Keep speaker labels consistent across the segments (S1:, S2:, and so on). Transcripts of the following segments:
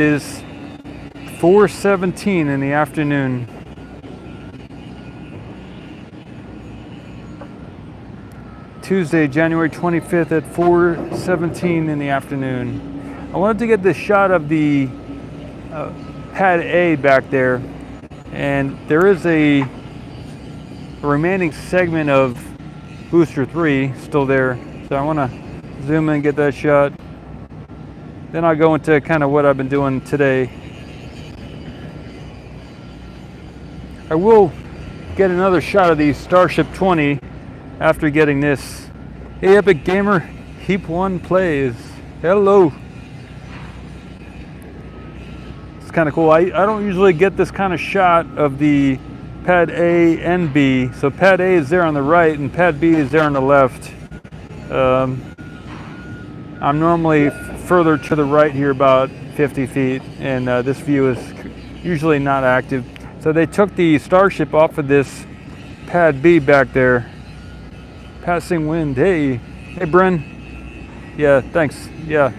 S1: is 4:17 in the afternoon. Tuesday, January 25th at 4:17 in the afternoon. I wanted to get this shot of the pad A back there, and there is a remaining segment of booster 3 still there, so I want to zoom in and get that shot. Then I'll go into kind of what I've been doing today. I will get another shot of the Starship 20 after getting this. Hey Epic Gamer, Heap 1 plays. Hello. It's kind of cool. I don't usually get this kind of shot of the pad A and B. So pad A is there on the right and pad B is there on the left. I'm normally further to the right here, about 50 feet, and this view is usually not active. So they took the Starship off of this pad B back there. Passing wind. Hey Bren. Yeah, thanks. Yeah.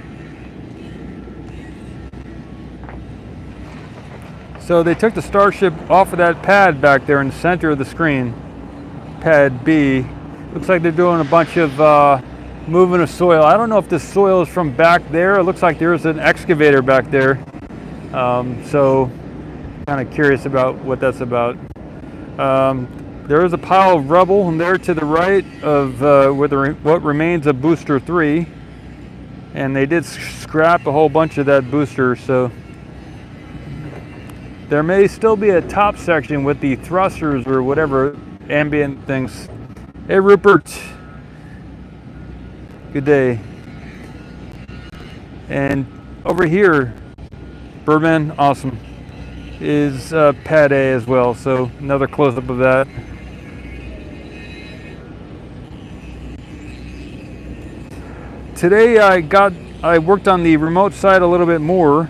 S1: So they took the Starship off of that pad back there in the center of the screen, pad B. Looks like they're doing a bunch of moving of soil. I don't know if this soil is from back there. It looks like there's an excavator back there. So kind of curious about what that's about. There is a pile of rubble in there to the right of what remains of booster 3. And they did scrap a whole bunch of that booster, so there may still be a top section with the thrusters or whatever ambient things. Hey Rupert, good day. And over here, Birdman, awesome, is pad A as well, so another close-up of that. Today I worked on the remote side a little bit more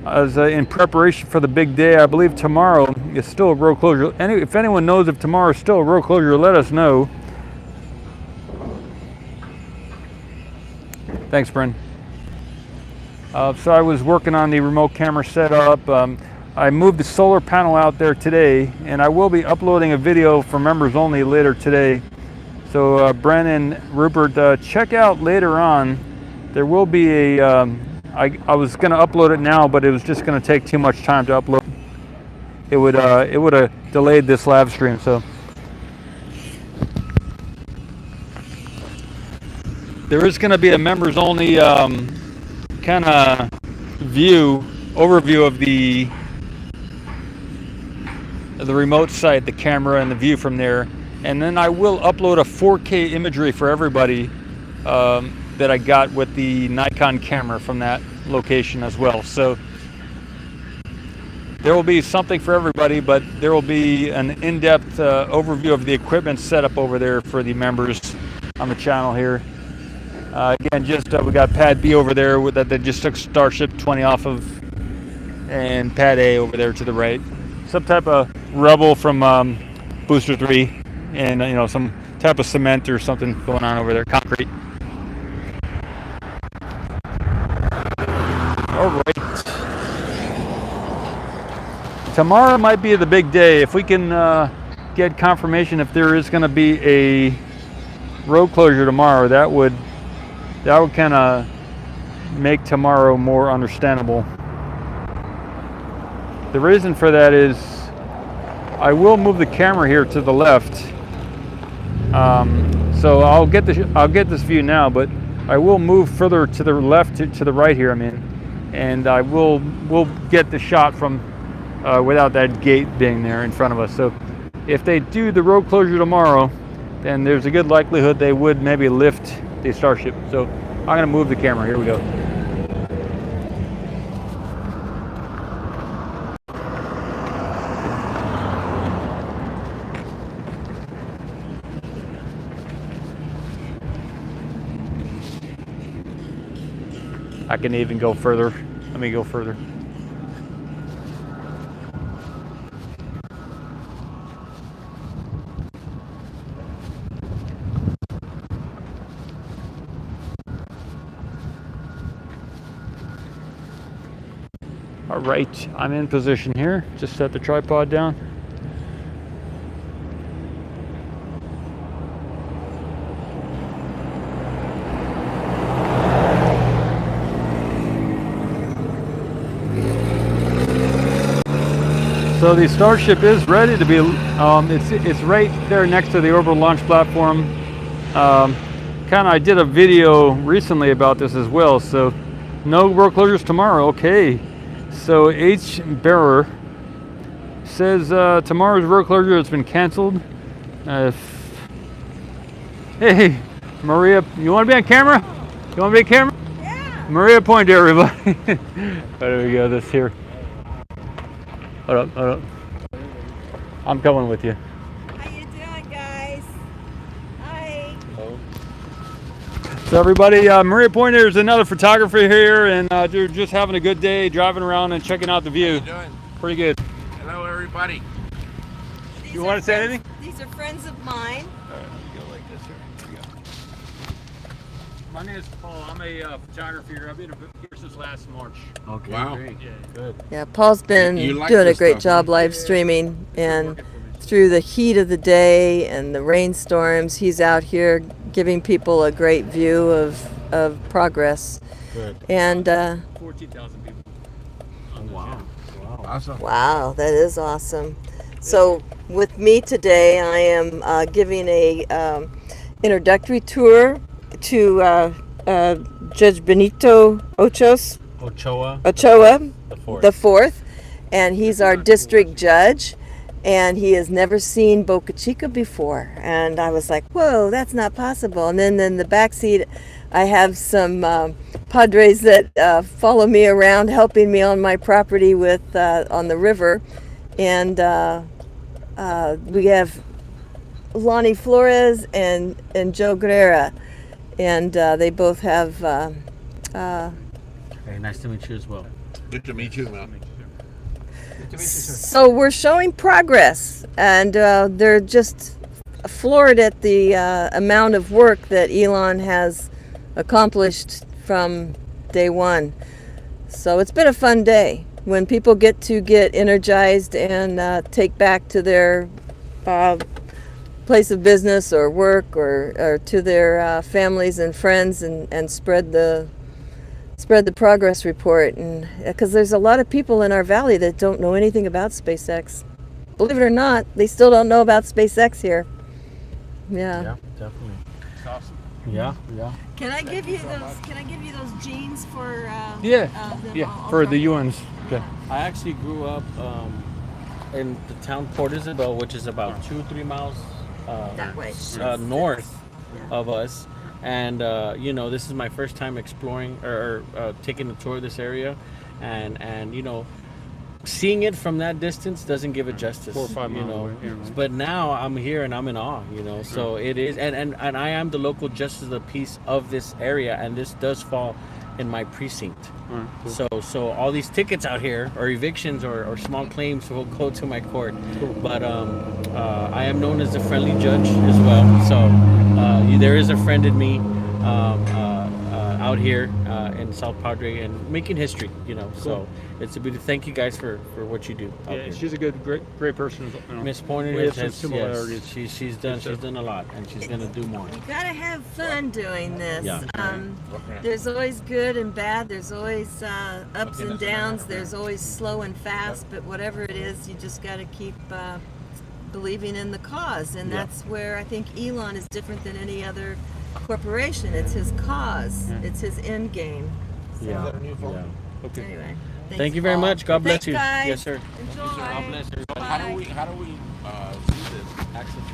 S1: as in preparation for the big day. I believe tomorrow is still a road closure. If anyone knows if tomorrow is still a road closure, let us know. Thanks, Bren. So I was working on the remote camera setup. I moved the solar panel out there today, and I will be uploading a video for members only later today. So Bren and Rupert, check out later on. There will be a, I was going to upload it now, but it was just going to take too much time to upload. It would have delayed this live stream. So there is going to be a members only kind of overview of the remote site, the camera and the view from there. And then I will upload a 4K imagery for everybody that I got with the Nikon camera from that location as well. So there will be something for everybody, but there will be an in-depth overview of the equipment setup over there for the members on the channel here. Again, just we got pad B over there that they just took Starship 20 off of, and pad A over there to the right. Some type of rubble from booster 3. And some type of cement or something going on over there, concrete. All right. Tomorrow might be the big day. If we can get confirmation if there is going to be a road closure tomorrow, that would kind of make tomorrow more understandable. The reason for that is I will move the camera here to the left. So I'll get this view now, but I will move further to the left to the right here. And I will get the shot from without that gate being there in front of us. So if they do the road closure tomorrow, then there's a good likelihood they would maybe lift the Starship. So I'm going to move the camera. Here we go. I can even go further. Let me go further. All right, I'm in position here. Just set the tripod down. So the Starship is ready to be, it's right there next to the orbital launch platform. I did a video recently about this as well. So no road closures tomorrow, okay. So H. Bearer says tomorrow's road closure has been canceled. Hey, Maria, you want to be on camera? You want to be on camera?
S2: Yeah.
S1: Maria, point to everybody. There we go, this here. Hold up. I'm coming with you.
S2: How you doing, guys? Hi.
S1: Hello. So everybody, Maria Pointer is another photographer here, and they're just having a good day driving around and checking out the view.
S3: How you doing?
S1: Pretty good.
S3: Hello, everybody.
S1: You want to say anything?
S2: These are friends of mine.
S1: All right, let me go like this here. Here we go. My name is Paul. I'm a photographer here. I've been here since last March.
S3: Okay, wow.
S1: Great. Yeah, good.
S2: Yeah, Paul's been
S3: You like
S2: doing a
S3: this
S2: great
S3: stuff,
S2: job
S3: huh?
S2: live streaming, and through the heat of the day and the rainstorms, he's out here giving people a great view of progress.
S1: Good.
S2: And
S1: 14,000 people.
S3: Oh, wow. Awesome.
S2: wow, that is awesome. So with me today, I am giving a introductory tour to Judge Benito
S4: Ochoa,
S2: the fourth, and he's our district judge, and he has never seen Boca Chica before. And I was like, whoa, that's not possible. And then in the back seat, I have some padres that follow me around, helping me on my property with on the river, and we have Lonnie Flores and Joe Guerrera, and they both have.
S4: Hey, nice to meet you as well.
S3: Good to meet you, man.
S2: So we're showing progress, and they're just floored at the amount of work that Elon has accomplished from day one. So it's been a fun day when people get energized and take back to their place of business or work or to their families and friends and spread the progress report. And because there's a lot of people in our valley that don't know anything about SpaceX. Believe it or not, they still don't know about SpaceX here.
S4: Yeah, definitely.
S3: It's awesome.
S4: Yeah.
S2: Can I give you those jeans for
S1: For the Ewans. Okay.
S4: I actually grew up in the town Port Isabel, which is about 2-3 miles
S2: that way
S4: north of us. And this is my first time exploring or taking a tour of this area, and seeing it from that distance doesn't give it justice.
S1: 4 or 5 miles away, yeah, right.
S4: But now I'm here and I'm in awe. So it is, and I am the local justice of the peace of this area, and this does fall in my precinct.
S1: All right, cool.
S4: So all these tickets out here, or evictions, or small claims, will go to my court.
S1: Cool.
S4: But I am known as a friendly judge as well. So there is a friend in me out here in South Padre and making history. So it's a beauty. Thank you guys for what you do. Out
S1: Yeah,
S4: here.
S1: she's a great person.
S4: Miss Pointer
S1: We have some
S4: has-
S1: similarities.
S4: Yes, she's done a lot, and she's gonna do more.
S2: You gotta have fun doing this.
S4: Yeah.
S2: There's always good and bad. There's always ups and downs. There's always slow and fast. But whatever it is, you just gotta keep believing in the cause. And that's where I think Elon is different than any other corporation. It's his cause. It's his end game. So,
S4: Yeah.
S1: Okay.
S2: Anyway.
S4: Thank you very much. God bless
S2: Thanks,
S4: you.
S2: guys.
S4: Yes, sir.
S2: Enjoy.
S4: God bless everybody.
S3: How do we see this? Access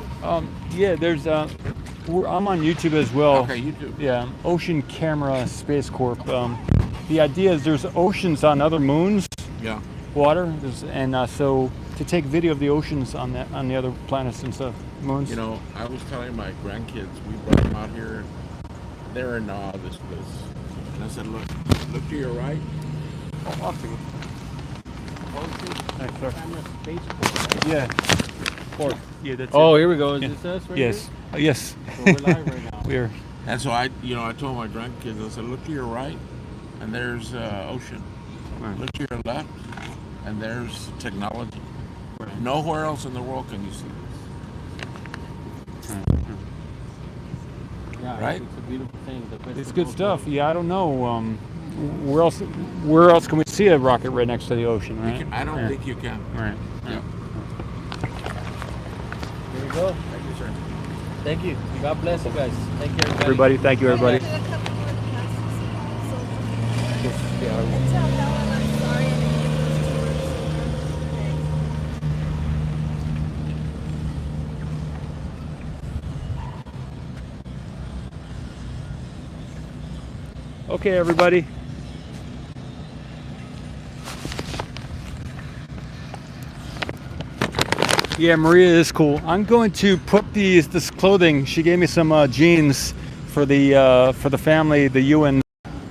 S1: Yeah, there's I'm on YouTube as well.
S3: Okay, you do.
S1: Yeah, Ocean Camera Space Corp. The idea is there's oceans on other moons,
S3: Yeah.
S1: water, and so to take video of the oceans on the other planets and stuff, moons.
S3: I was telling my grandkids, we brought them out here. They're in awe of this place. And I said, look to your right.
S1: Oh, I'll take it. Thanks, sir.
S4: Camera Space Corp.
S1: Yeah. Corp. Yeah, that's
S4: Oh,
S1: it.
S4: here we go. Is
S1: Yeah.
S4: this us right
S1: Yes. Yes.
S4: here? So we're live right now.
S1: We are.
S3: And so I told my grandkids, I said, look to your right, and there's ocean.
S1: Right.
S3: Look to your left, and there's technology.
S1: Right.
S3: Nowhere else in the world can you see this.
S4: Yeah,
S3: Right?
S4: It's a beautiful thing.
S1: It's good stuff. Yeah, I don't know. Where else can we see a rocket right next to the ocean, right?
S3: I don't think you can.
S1: Right.
S3: Yeah.
S4: Here we go.
S3: Thank you, sir.
S4: Thank you. God bless you guys. Thank you,
S1: Everybody, thank you, everybody.
S2: Do a couple more passes. Tell Helen I'm sorry I didn't get those tours.
S1: Okay, everybody. Yeah, Maria is cool. I'm going to put this clothing. She gave me some jeans for the family, the UN.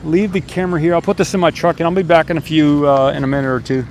S1: Leave the camera here. I'll put this in my truck, and I'll be back in a minute or two.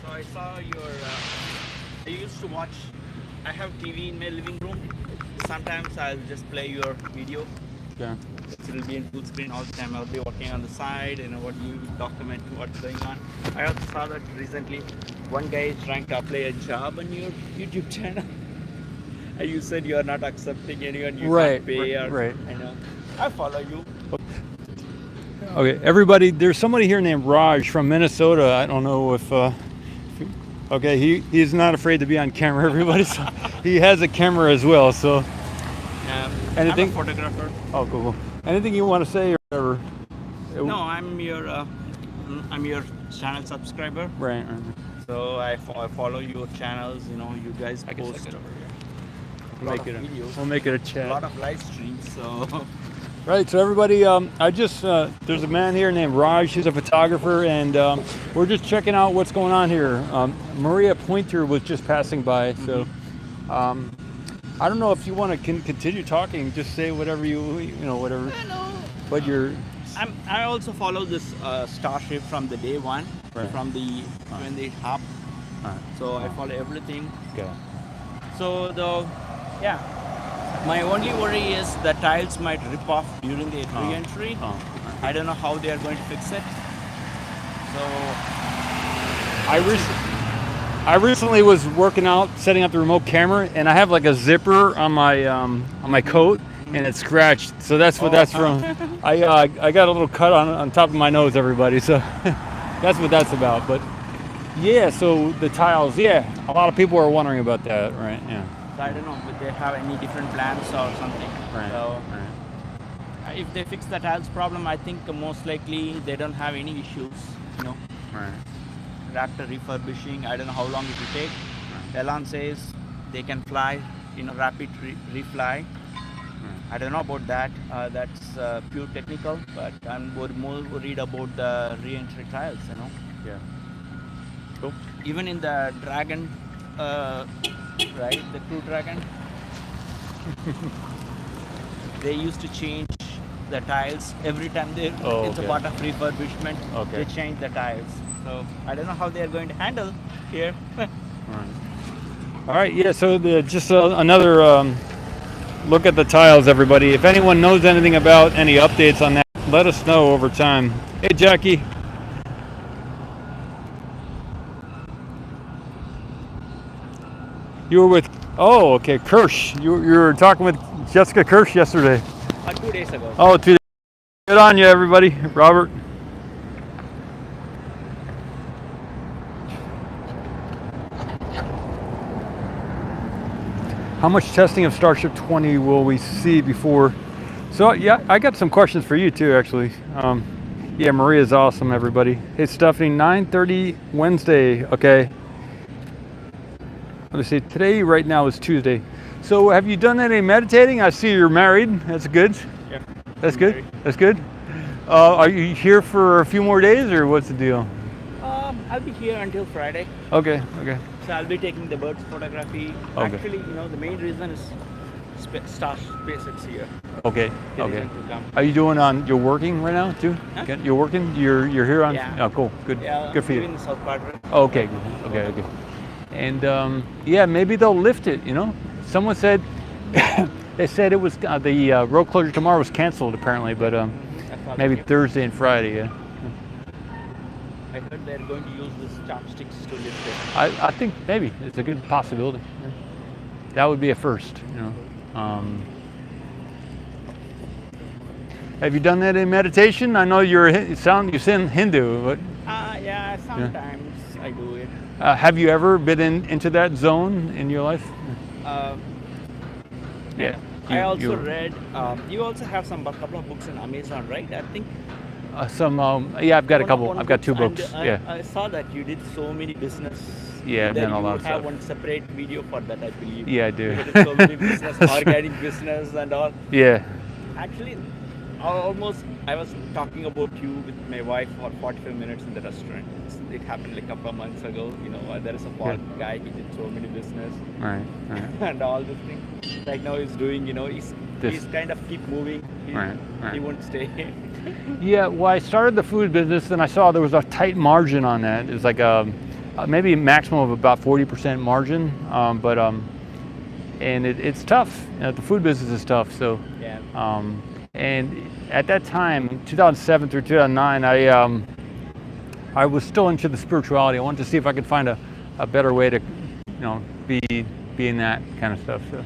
S5: So I saw your. I used to watch. I have TV in my living room. Sometimes I'll just play your video.
S1: Yeah.
S5: It'll be in full screen all the time. I'll be walking on the side, what you document what's going on. I also saw that recently one guy is trying to apply a job on your YouTube channel. And you said you are not accepting anyone you
S1: Right,
S5: can't pay.
S1: right.
S5: I know. I follow you.
S1: Okay, everybody. There's somebody here named Raj from Minnesota. I don't know if. Okay, he's not afraid to be on camera, everybody. So he has a camera as well. So. Anything?
S5: I'm a photographer.
S1: Oh, cool. Anything you want to say or?
S5: No, I'm your channel subscriber.
S1: Right.
S5: So I follow your channels. You guys post
S1: We'll make it a
S5: a
S1: chat.
S5: lot of live streams. So
S1: Right. So everybody, I just there's a man here named Raj. He's a photographer, and we're just checking out what's going on here. Maria Pointer was just passing by, so. I don't know if you want to continue talking. Just say whatever whatever.
S5: hello.
S1: But you're.
S5: I also follow this Starship from the day one,
S1: Right.
S5: from when they hop.
S1: Alright.
S5: So I follow everything.
S1: Okay.
S5: So my only worry is the tiles might rip off during the re-entry. I don't know how they are going to fix it. So
S1: I recently was working out, setting up the remote camera, and I have like a zipper on my coat, and it's scratched. So that's what that's from. I got a little cut on top of my nose, everybody. So that's what that's about. But Yeah, so the tiles, yeah. A lot of people are wondering about that, right? Yeah.
S5: So I don't know if they have any different plans or something.
S1: Right.
S5: So
S1: Right.
S5: if they fix the tiles problem, I think most likely they don't have any issues. You know,
S1: Right.
S5: Raptor refurbishing. I don't know how long it will take. Elon says they can fly, rapid refly. I don't know about that. That's pure technical, but I'm more worried about the re-entry tiles.
S1: Yeah. Cool.
S5: Even in the Dragon, right, the Crew Dragon, they used to change the tiles every time it's
S1: okay.
S5: a part of refurbishment.
S1: Okay.
S5: They change the tiles. So I don't know how they are going to handle here.
S1: All right, yeah, so just another look at the tiles, everybody. If anyone knows anything about any updates on that, let us know over time. Hey, Jackie. You were with, oh, okay, Kirsch. You were talking with Jessica Kirsch yesterday.
S5: 2 days ago.
S1: Oh, 2 days. Good on you, everybody. Robert. How much testing of Starship 20 will we see before? So yeah, I got some questions for you too, actually. Yeah, Maria's awesome, everybody. Hey, Stephanie, 9:30 Wednesday. Okay. Let me see. Today, right now, is Tuesday. So, have you done any meditating? I see you're married. That's good.
S5: Yeah.
S1: That's good. That's good. Are you here for a few more days, or what's the deal?
S5: I'll be here until Friday.
S1: Okay. Okay.
S5: So I'll be taking the birds photography.
S1: Okay.
S5: Actually, the main reason is SpaceX here.
S1: Okay.
S5: The
S1: Okay.
S5: reason to come.
S1: Are you doing on? You're working right now too?
S5: Huh?
S1: Okay, you're working. You're here on.
S5: Yeah.
S1: Oh, cool. Good.
S5: Yeah,
S1: Good for
S5: I'm
S1: you.
S5: in the South Padre.
S1: Okay. Okay. Okay. And yeah, maybe they'll lift it. Someone said they said it was the road closure tomorrow was canceled apparently, but maybe Thursday and Friday. Yeah.
S5: I heard they're going to use this chopsticks to lift it.
S1: I think maybe it's a good possibility. Yeah. That would be a first. Have you done that in meditation? I know you sound Hindu, but
S5: Yeah, sometimes I do it.
S1: have you ever been into that zone in your life? Yeah.
S5: I also read. You also have a couple of books on Amazon, right? I think.
S1: Yeah, I've got a
S5: One
S1: couple. I've got 2
S5: and
S1: books.
S5: I,
S1: Yeah.
S5: I saw that you did so many business.
S1: Yeah, I've
S5: that
S1: done a lot of
S5: you have
S1: stuff.
S5: one separate video for that, I believe.
S1: Yeah, I do.
S5: You did so many business, organic business, and all.
S1: Yeah.
S5: Actually, I was talking about you with my wife for 45 minutes in the restaurant. It happened like a couple of months ago. There is a Paul guy. He did so many business
S1: Right.
S5: and all this thing. Right now he's doing. He's kind of keep moving. He won't stay.
S1: Yeah. Well, I started the food business, and I saw there was a tight margin on that. It was like maybe a maximum of about 40% margin, and it's tough. The food business is tough. So.
S5: Yeah.
S1: And at that time, 2007 through 2009, I was still into the spirituality. I wanted to see if I could find a better way to, be in that kind of stuff. So,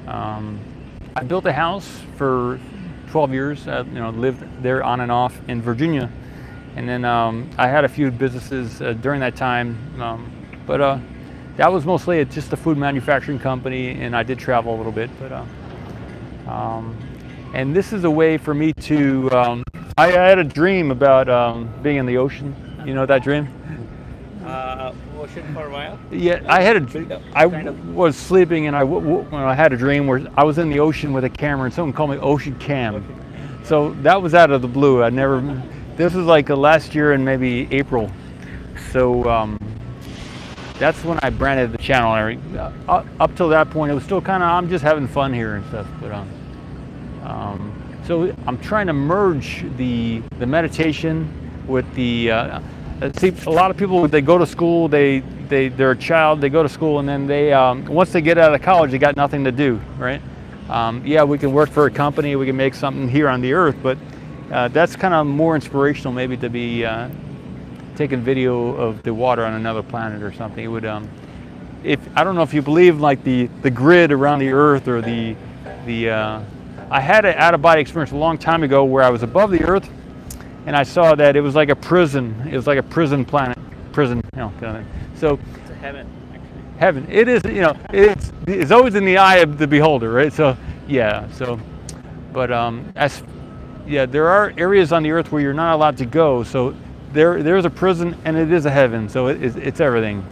S1: I built a house for 12 years. Lived there on and off in Virginia, and then I had a few businesses during that time, but that was mostly just a food manufacturing company, and I did travel a little bit, but. And this is a way for me to, I had a dream about being in the ocean. You know that dream?
S5: Ocean for a while.
S1: Yeah, I was sleeping and I had a dream where I was in the ocean with a camera and someone called me Ocean Cam. So that was out of the blue. This was like last year in maybe April. So that's when I branded the channel. Up till that point, it was still kind of, I'm just having fun here and stuff. But so I'm trying to merge the meditation with the. See, a lot of people, they go to school, they're a child, they go to school, and then they once they get out of college, they got nothing to do, right? Yeah, we can work for a company, we can make something here on the earth, but that's kind of more inspirational, maybe, to be taking video of the water on another planet or something. It would, I don't know if you believe like the grid around the earth or the I had an out-of-body experience a long time ago where I was above the earth and I saw that it was like a prison. It was like a prison planet, prison, you know, kind of thing. So
S5: It's a heaven, actually.
S1: heaven, it is, you know, it's always in the eye of the beholder, right? So yeah, so, but there are areas on the earth where you're not allowed to go. So there's a prison and it is a heaven. So it's everything.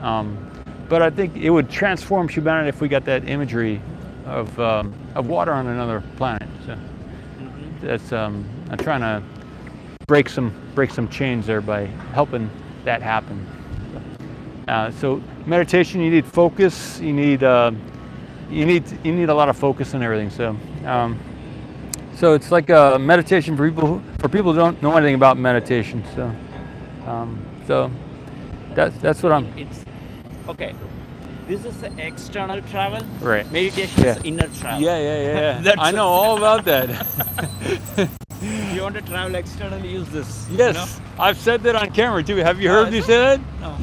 S1: But I think it would transform humanity if we got that imagery of water on another planet. So that's I'm trying to break some chains there by helping that happen. So meditation, you need focus. You need a lot of focus and everything. So it's like a meditation for people who don't know anything about meditation. So that's what I'm.
S5: It's okay. This is the external travel.
S1: Right.
S5: Meditation
S1: Yeah.
S5: is inner travel.
S1: Yeah.
S5: That's
S1: I know all about that.
S5: If you want to travel externally, use this.
S1: Yes, I've said that on camera too. Have you heard me say that?
S5: No.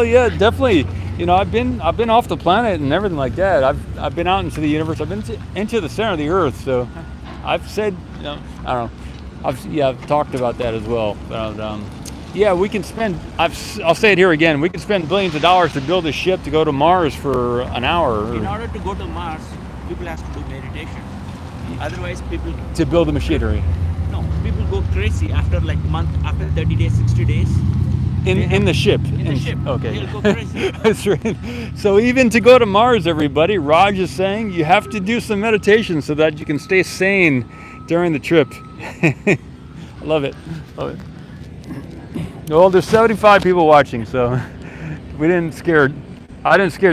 S1: Yeah, definitely. You know, I've been off the planet and everything like that. I've been out into the universe. I've been into the center of the earth. So I've said, you know, I don't know. I've talked about that as well. But yeah, we can spend. I'll say it here again. We can spend billions of dollars to build a ship to go to Mars for an hour.
S5: In order to go to Mars, people have to do meditation. Otherwise, people
S1: To build the machinery.
S5: no, people go crazy after like month, after 30 days, 60 days.
S1: In the ship.
S5: In the ship.
S1: Okay.
S5: They'll go crazy.
S1: That's right. So even to go to Mars, everybody, Raj is saying you have to do some meditation so that you can stay sane during the trip. I love it. Love it. Well, there's 75 people watching, so I didn't scare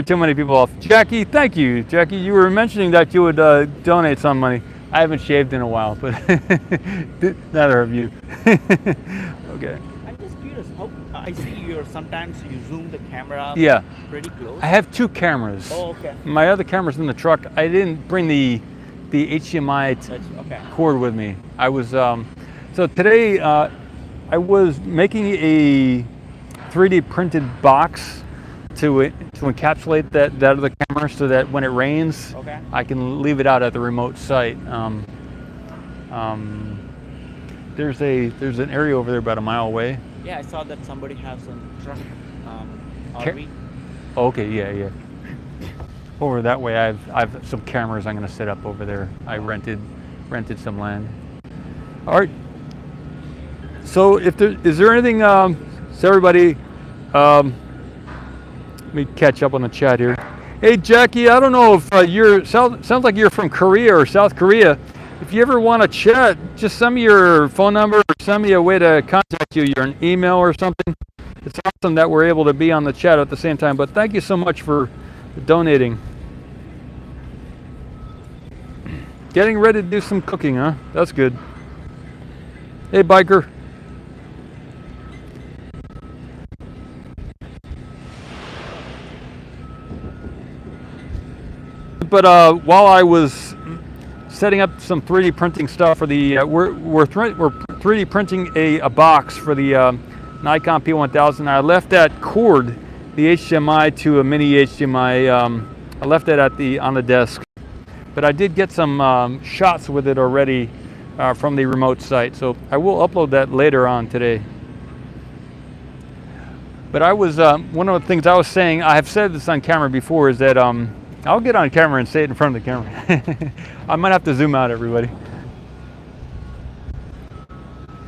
S1: too many people off. Jackie, thank you. Jackie, you were mentioning that you would donate some money. I haven't shaved in a while, but neither have you. Okay.
S5: I'm just curious. How I see sometimes you zoom the camera.
S1: Yeah.
S5: Pretty close.
S1: I have two cameras.
S5: Oh, okay.
S1: My other camera's in the truck. I didn't bring the HDMI
S5: That's okay.
S1: cord with me. I was so today I was making a 3D printed box to encapsulate that other camera so that when it rains,
S5: Okay.
S1: I can leave it out at the remote site. There's an area over there about a mile away.
S5: Yeah, I saw that somebody has a truck. RV.
S1: Okay, yeah. Over that way, I've some cameras I'm going to set up over there. I rented some land. All right. So is there anything? So everybody, let me catch up on the chat here. Hey Jackie, I don't know if sounds like you're from Korea or South Korea. If you ever want to chat, just send me your phone number or send me a way to contact you, an email or something. It's awesome that we're able to be on the chat at the same time, but thank you so much for donating. Getting ready to do some cooking, huh? That's good. Hey, biker. But while I was setting up some 3D printing stuff for the, we're 3D printing a box for the Nikon P1000. I left that cord, the HDMI to a mini HDMI. I left that on the desk. But I did get some shots with it already from the remote site, so I will upload that later on today. But I was one of the things I was saying, I have said this on camera before, is that I'll get on camera and say it in front of the camera. I might have to zoom out, everybody.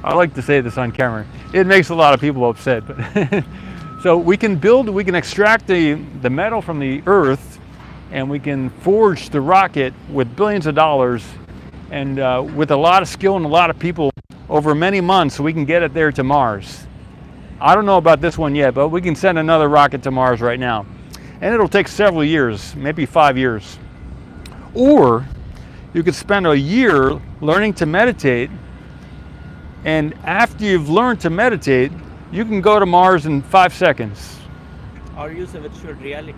S1: I like to say this on camera. It makes a lot of people upset, but so we can extract the metal from the earth, and we can forge the rocket with billions of dollars, and with a lot of skill and a lot of people over many months, we can get it there to Mars. I don't know about this one yet, but we can send another rocket to Mars right now. And it'll take several years, maybe 5 years. Or you could spend a year learning to meditate, and after you've learned to meditate, you can go to Mars in 5 seconds.
S5: Or use a virtual reality.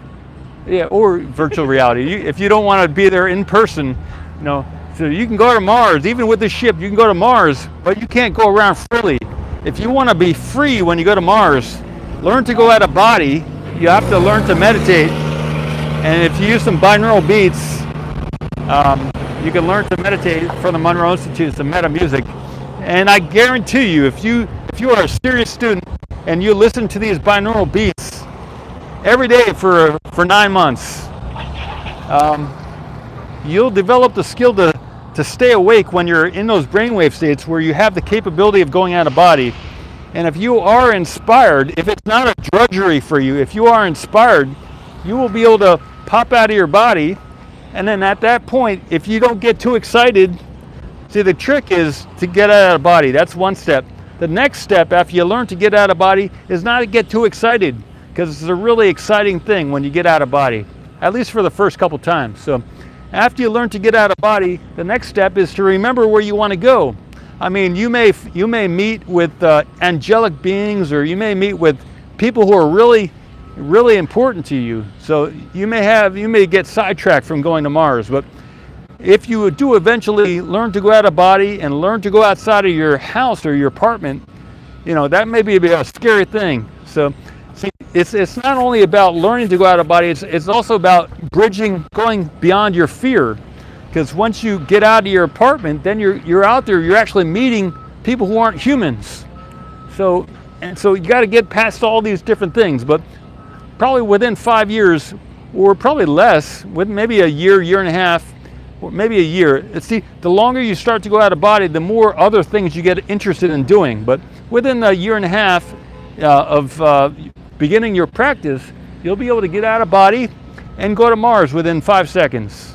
S1: Yeah, or virtual reality. If you don't want to be there in person, so you can go to Mars. Even with the ship, you can go to Mars, but you can't go around freely. If you want to be free when you go to Mars, learn to go out of body. You have to learn to meditate, and if you use some binaural beats, you can learn to meditate from the Monroe Institute, some meta music. And I guarantee you, if you are a serious student and you listen to these binaural beats every day for 9 months, you'll develop the skill to stay awake when you're in those brainwave states where you have the capability of going out of body. And if you are inspired, if it's not a drudgery for you, if you are inspired, you will be able to pop out of your body. And then at that point, if you don't get too excited, see, the trick is to get out of body. That's one step. The next step after you learn to get out of body is not to get too excited, because it's a really exciting thing when you get out of body, at least for the first couple times. So after you learn to get out of body, the next step is to remember where you want to go. I mean, you may meet with angelic beings, or you may meet with people who are really, really important to you. So you may get sidetracked from going to Mars. But if you do eventually learn to go out of body and learn to go outside of your house or your apartment, you know, that may be a scary thing. So see, it's not only about learning to go out of body, it's also about going beyond your fear. Because once you get out of your apartment, then you're out there, you're actually meeting people who aren't humans. So you got to get past all these different things. But probably within 5 years, or probably less, with maybe a year, year and a half, or maybe a year. See, the longer you start to go out of body, the more other things you get interested in doing. But within a year and a half of beginning your practice, you'll be able to get out of body and go to Mars within 5 seconds.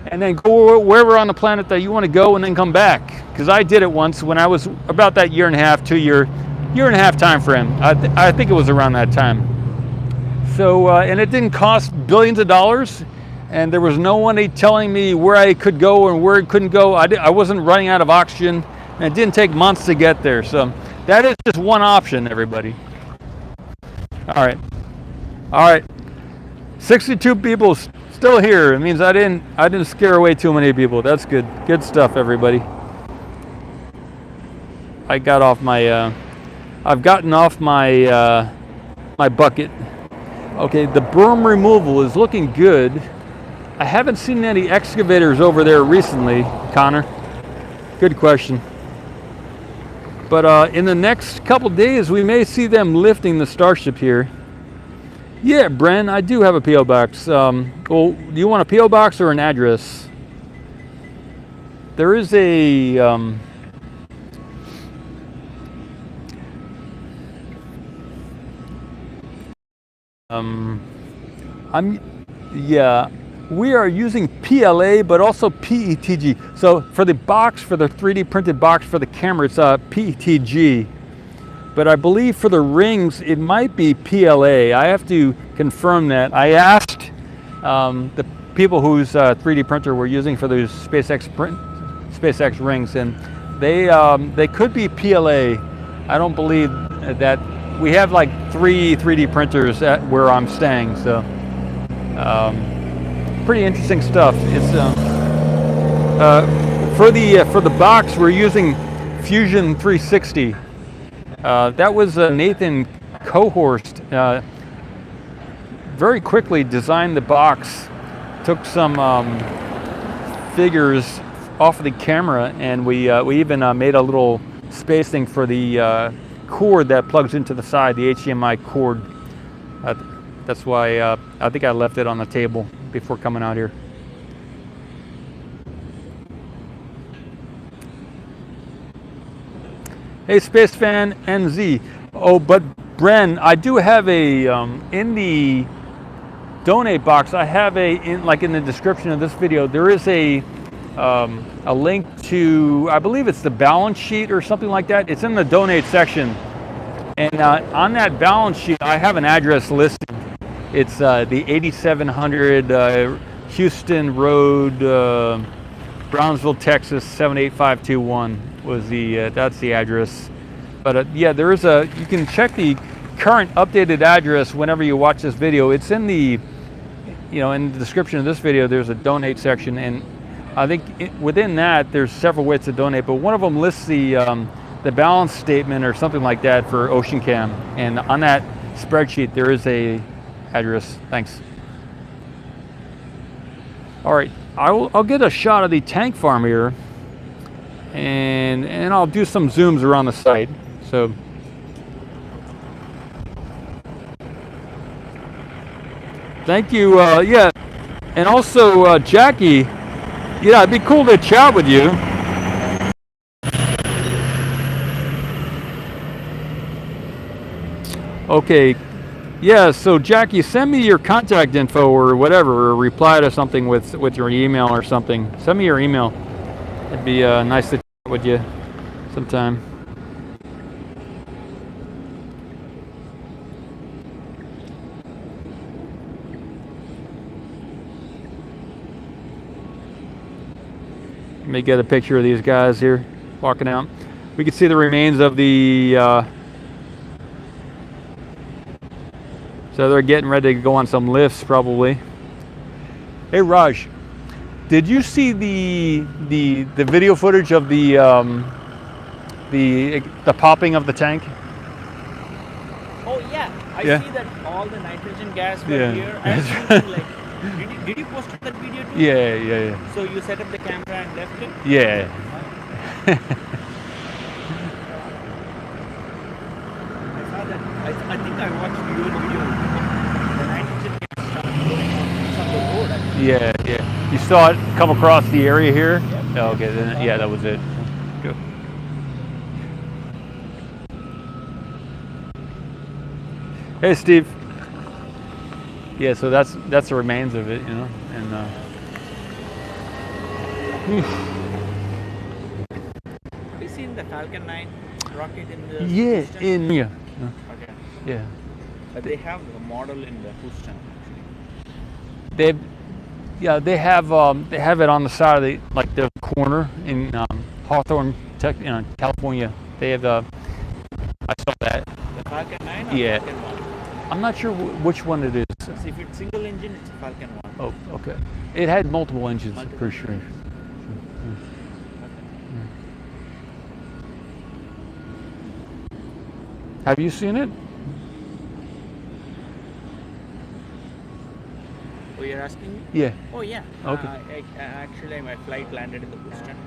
S1: And then go wherever on the planet that you want to go, and then come back. Because I did it once when I was about that year and a half, 2 year and a half time frame. I think it was around that time. So, and it didn't cost billions of dollars, and there was no one telling me where I could go and where I couldn't go. I wasn't running out of oxygen, and it didn't take months to get there. So that is just one option, everybody. All right. 62 people still here. It means I didn't scare away too many people. That's good. Good stuff, everybody. I've gotten off my my bucket. Okay, the berm removal is looking good. I haven't seen any excavators over there recently, Connor. Good question. But in the next couple days, we may see them lifting the Starship here. Yeah, Bren, I do have a P.O. box. Well, do you want a P.O. box or an address? There is a... we are using PLA, but also PETG. So for the box, for the 3D printed box for the camera, it's PETG. But I believe for the rings, it might be PLA. I have to confirm that. I asked the people whose 3D printer we're using for those SpaceX rings, and they could be PLA. I don't believe that. We have like 3 3D printers at where I'm staying, so pretty interesting stuff. It's for the box we're using Fusion 360. That was Nathan Cohorst. Very quickly designed the box, took some figures off of the camera, and we even made a little spacing for the cord that plugs into the side, the HDMI cord. That's why I think I left it on the table before coming out here. Hey, Space Fan NZ. Oh, but Bren, I do have a in the donate box. I have in the description of this video. There is a link to, I believe it's the balance sheet or something like that. It's in the donate section, and on that balance sheet, I have an address listed. It's the 8700 Houston Road, Brownsville, Texas 78521. Was that's the address. But yeah, there is you can check the current updated address whenever you watch this video. It's in the in the description of this video. There's a donate section, and I think within that there's several ways to donate, but one of them lists the balance statement or something like that for OceanCam, and on that spreadsheet there is a address. Thanks. All right, I'll get a shot of the tank farm here. And I'll do some zooms around the site. So Thank you. Yeah, and also Jackie. Yeah, it'd be cool to chat with you. Okay. Yeah, so Jackie, send me your contact info or whatever, or reply to something with your email or something. Send me your email. It'd be nice to chat with you sometime. Let me get a picture of these guys here walking out. We can see the remains of the so they're getting ready to go on some lifts probably. Hey Raj, did you see the video footage of the popping of the tank?
S5: Oh yeah, I
S1: Yeah.
S5: see that all the nitrogen gas were
S1: Yeah.
S5: here. I was thinking like, did you post that video too?
S1: Yeah.
S5: So you set up the camera and left it?
S1: Yeah.
S5: I saw that. I think I watched your video. The nitrogen gas started going on the road. Actually.
S1: Yeah. You saw it come across the area here?
S5: Yep.
S1: Oh, okay, then yeah, that was it. Good. Hey Steve. Yeah, so that's the remains of it, you know, and
S5: Have you seen the Falcon 9 rocket in the
S1: yeah,
S5: Houston?
S1: yeah.
S5: Okay.
S1: Yeah.
S5: They have the model in the Houston actually.
S1: They have it on the side of the corner in Hawthorne, California. They have I saw that.
S5: The Falcon 9 or
S1: Yeah.
S5: Falcon 1?
S1: I'm not sure which one it is.
S5: So if it's single engine, it's a Falcon 1.
S1: Oh, okay. It had multiple engines,
S5: Multiple
S1: for sure. Have you seen it?
S5: Oh, you're asking me?
S1: Yeah.
S5: Oh, yeah.
S1: Okay.
S5: Actually, my flight landed in the Houston.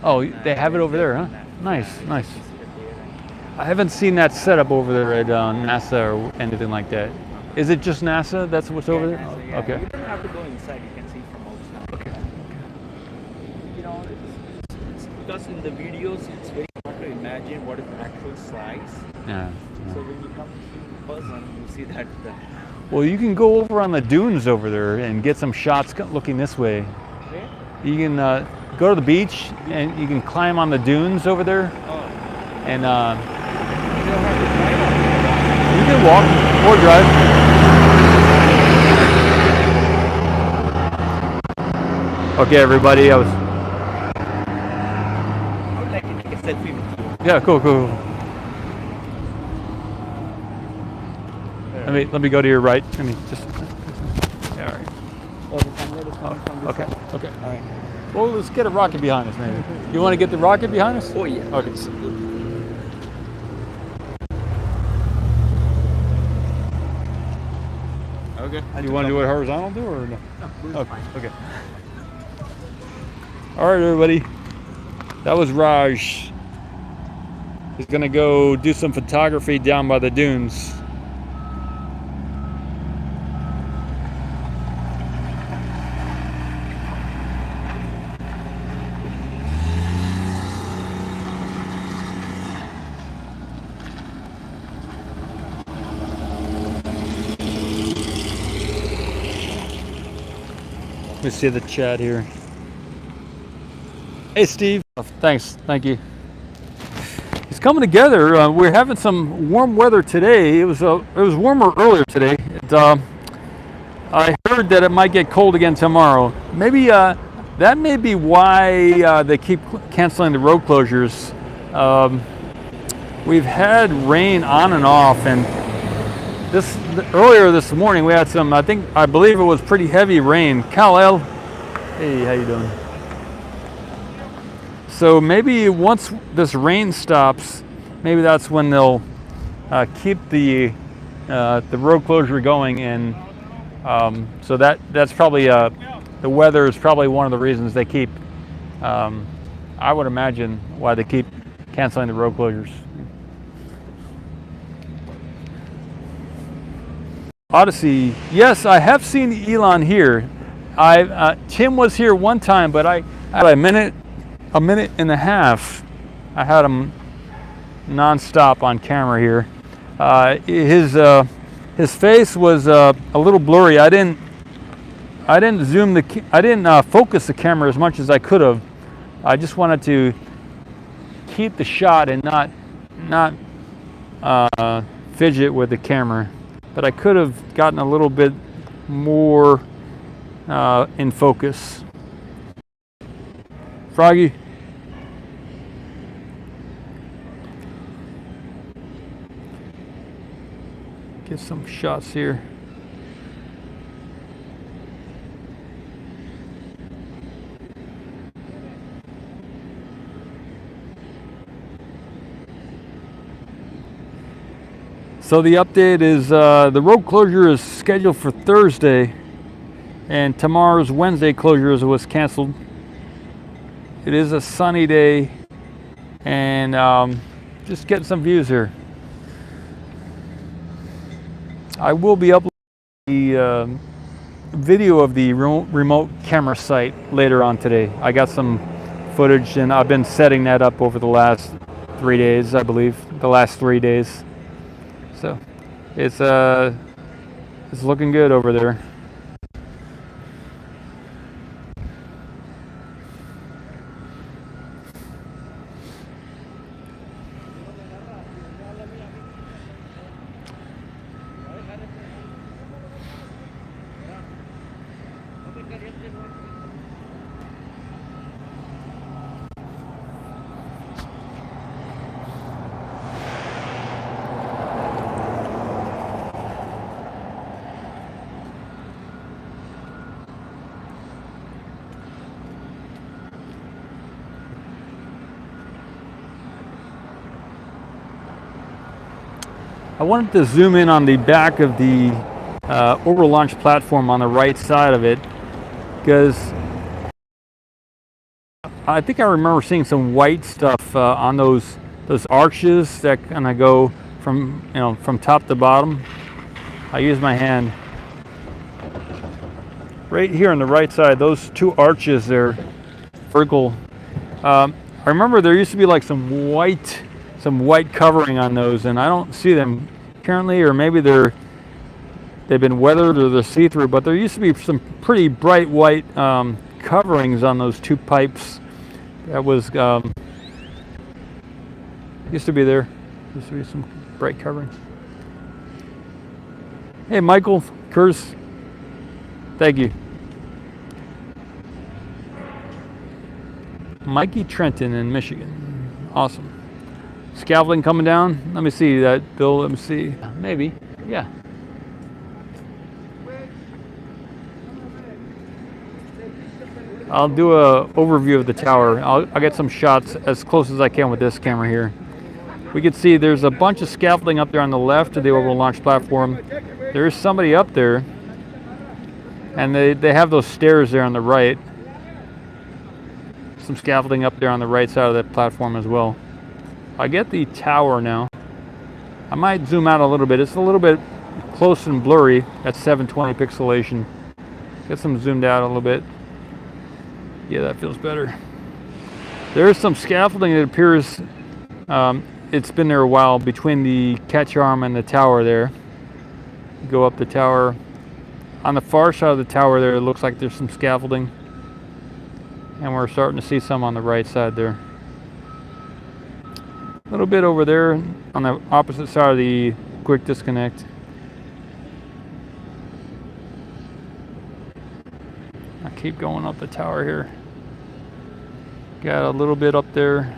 S1: Oh,
S5: And,
S1: they have it over there, huh?
S5: and,
S1: Nice.
S5: I visited there and-
S1: I haven't seen that setup over there at NASA or anything like that. Is it just NASA? That's what's over there?
S5: NASA, yeah.
S1: Okay.
S5: You don't have to go inside. You can see from outside.
S1: Okay.
S5: You know, it's because in the videos, it's very hard to imagine what is the actual size.
S1: Yeah.
S5: So when you come to see in person, you see that
S1: Well, you can go over on the dunes over there and get some shots looking this way.
S5: where?
S1: You can go to the beach and you can climb on the dunes over there,
S5: Oh,
S1: and
S5: you don't have to drive on.
S1: you can walk or drive. Okay, everybody,
S5: I would like to take a selfie with you.
S1: Yeah, cool. Let me go to your right. Let me just. Yeah, all right.
S5: Oh, the sunlight is coming from this
S1: Okay.
S5: side.
S1: Okay.
S5: All right.
S1: Well, let's get a rocket behind us, maybe. You want to get the rocket behind us?
S5: Oh, yeah.
S1: Okay.
S5: Okay.
S1: You want to do it horizontal, too, or no? Okay. All right, everybody. That was Raj. He's gonna go do some photography down by the dunes. Let me see the chat here. Hey, Steve. Thanks. Thank you. It's coming together. We're having some warm weather today. It was warmer earlier today. I heard that it might get cold again tomorrow. Maybe that may be why they keep canceling the road closures. We've had rain on and off, and earlier this morning we had some. I believe it was pretty heavy rain. Kal-El, hey, how you doing? So maybe once this rain stops, maybe that's when they'll keep the road closure going, and so that's probably the weather is probably one of the reasons they keep. I would imagine why they keep canceling the road closures. Odyssey. Yes, I have seen Elon here. Tim was here one time, but I had a minute and a half. I had him non-stop on camera here. His face was a little blurry. I didn't focus the camera as much as I could have. I just wanted to keep the shot and not fidget with the camera. But I could have gotten a little bit more in focus. Froggy. Get some shots here. So the update is the road closure is scheduled for Thursday, and tomorrow's Wednesday closure was canceled. It is a sunny day, and just getting some views here. I will be uploading the video of the remote camera site later on today. I got some footage, and I've been setting that up over the last 3 days, I believe, the last 3 days. So it's looking good over there. I wanted to zoom in on the back of the orbital launch platform on the right side of it, because I think I remember seeing some white stuff on those arches that kind of go from top to bottom. I use my hand. Right here on the right side, those two arches there, vertical. I remember there used to be like some white covering on those, and I don't see them currently, or maybe they've been weathered or they're see-through, but there used to be some pretty bright white coverings on those two pipes. That was used to be there. Used to be some bright coverings. Hey, Michael Kurz, thank you. Mikey Trenton in Michigan, awesome. Scaffolding coming down. Let me see that, Bill. Let me see. Maybe. Yeah. I'll do a overview of the tower. I'll get some shots as close as I can with this camera here. We can see there's a bunch of scaffolding up there on the left of the orbital launch platform. There's somebody up there, and they have those stairs there on the right. Some scaffolding up there on the right side of that platform as well. I get the tower now. I might zoom out a little bit. It's a little bit close and blurry at 720 pixelation. Get some zoomed out a little bit. Yeah, that feels better. There's some scaffolding that appears, it's been there a while, between the catch arm and the tower there. Go up the tower. On the far side of the tower there, it looks like there's some scaffolding. And we're starting to see some on the right side there. A little bit over there on the opposite side of the quick disconnect. I keep going up the tower here. Got a little bit up there.